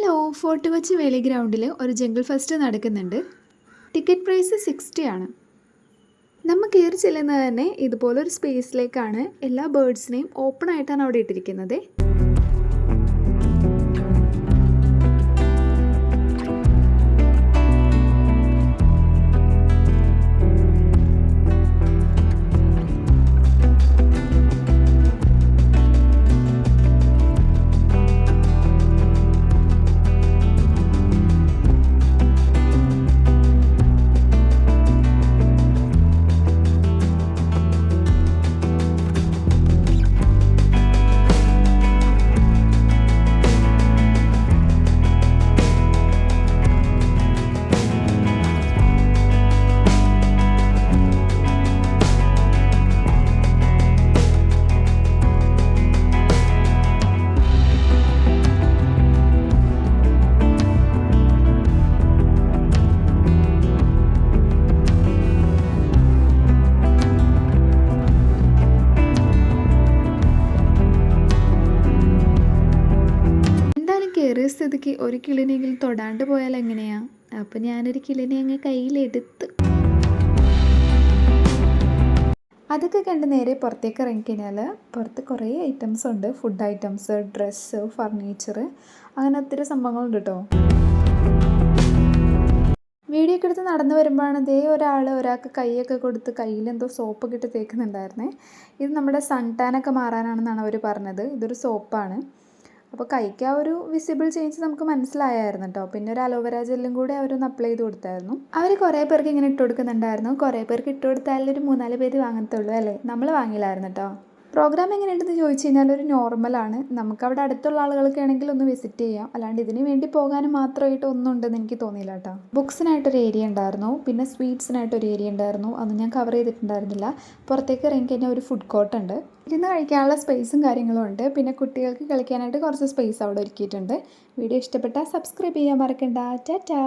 Hello, fort Kochi വേലി ഗ്രൗണ്ടിൽ ഒരു ജംഗിൾ ഫെസ്റ്റ് നടക്കുന്നുണ്ട്. ടിക്കറ്റ് പ്രൈസ് 60 ആണ്. നമ്മൾ കയറി ചെല്ലുന്നത് തന്നെ ഇതുപോലൊരു സ്പേസിലേക്കാണ്. എല്ലാ ബേർഡ്സിനെയും ഓപ്പൺ ആയിട്ടാണ് അവിടെ ഇട്ടിരിക്കുന്നത്. കയറിയ സ്ഥിതിക്ക് ഒരു കിളിനെങ്കിലും തൊടാണ്ട് പോയാൽ എങ്ങനെയാണ്? അപ്പം ഞാനൊരു കിളിനെ അങ്ങ് കയ്യിലെടുത്ത് അതൊക്കെ കണ്ട് നേരെ പുറത്തേക്ക് ഇറങ്ങിക്കഴിഞ്ഞാൽ പുറത്ത് കുറേ ഐറ്റംസ് ഉണ്ട്. ഫുഡ് ഐറ്റംസ്, ഡ്രസ്സ്, ഫർണിച്ചർ, അങ്ങനെ ഒത്തിരി സംഭവങ്ങളുണ്ട് കേട്ടോ. വീഡിയോ ഒക്കെ എടുത്ത് നടന്നു വരുമ്പോഴാണ് ഒരാൾക്ക് കൈയൊക്കെ കൊടുത്ത് കയ്യിലെന്തോ സോപ്പൊക്കെ ഇട്ട് തേക്കുന്നുണ്ടായിരുന്നേ. ഇത് നമ്മുടെ സൺ ടാനൊക്കെ മാറാനാണെന്നാണ് അവർ പറഞ്ഞത്. ഇതൊരു സോപ്പാണ്. അപ്പോൾ കൈക്ക് ആ ഒരു വിസിബിൾ ചേഞ്ച് നമുക്ക് മനസ്സിലായായിരുന്നു കേട്ടോ. പിന്നെ ഒരു അലോവേര ജെല്ലും കൂടെ അവരൊന്ന് അപ്ലൈ ചെയ്ത് കൊടുത്തായിരുന്നു. അവർ കുറേ പേർക്ക് ഇങ്ങനെ ഇട്ട് കൊടുക്കുന്നുണ്ടായിരുന്നു. കുറേ പേർക്ക് ഇട്ട് കൊടുത്താലും ഒരു 3-4 പേര് വാങ്ങത്തുള്ളൂ അല്ലേ. നമ്മൾ വാങ്ങിയില്ലായിരുന്നു കേട്ടോ. പ്രോഗ്രാം എങ്ങനെയുണ്ടെന്ന് ചോദിച്ചു കഴിഞ്ഞാൽ ഒരു നോർമലാണ്. നമുക്കവിടെ അടുത്തുള്ള ആളുകൾക്ക് ആണെങ്കിൽ ഒന്ന് വിസിറ്റ് ചെയ്യാം. അല്ലാണ്ട് ഇതിന് വേണ്ടി പോകാനും മാത്രമായിട്ട് ഒന്നും ഉണ്ടെന്ന് എനിക്ക് തോന്നിയില്ല കേട്ടോ. ബുക്സിനായിട്ടൊരു ഏരിയ ഉണ്ടായിരുന്നു, പിന്നെ സ്വീറ്റ്സിനായിട്ടൊരു ഏരിയ ഉണ്ടായിരുന്നു. അതൊന്നും ഞാൻ കവർ ചെയ്തിട്ടുണ്ടായിരുന്നില്ല. പുറത്തേക്ക് ഇറങ്ങിക്കഴിഞ്ഞാൽ ഒരു ഫുഡ് കോർട്ട് ഉണ്ട്. ഇരുന്ന് കഴിക്കാനുള്ള സ്പേസും കാര്യങ്ങളും ഉണ്ട്. പിന്നെ കുട്ടികൾക്ക് കളിക്കാനായിട്ട് കുറച്ച് സ്പേസ് അവിടെ ഒരുക്കിയിട്ടുണ്ട്. വീഡിയോ ഇഷ്ടപ്പെട്ടാൽ സബ്സ്ക്രൈബ് ചെയ്യാൻ മറക്കണ്ട. ടാറ്റാ.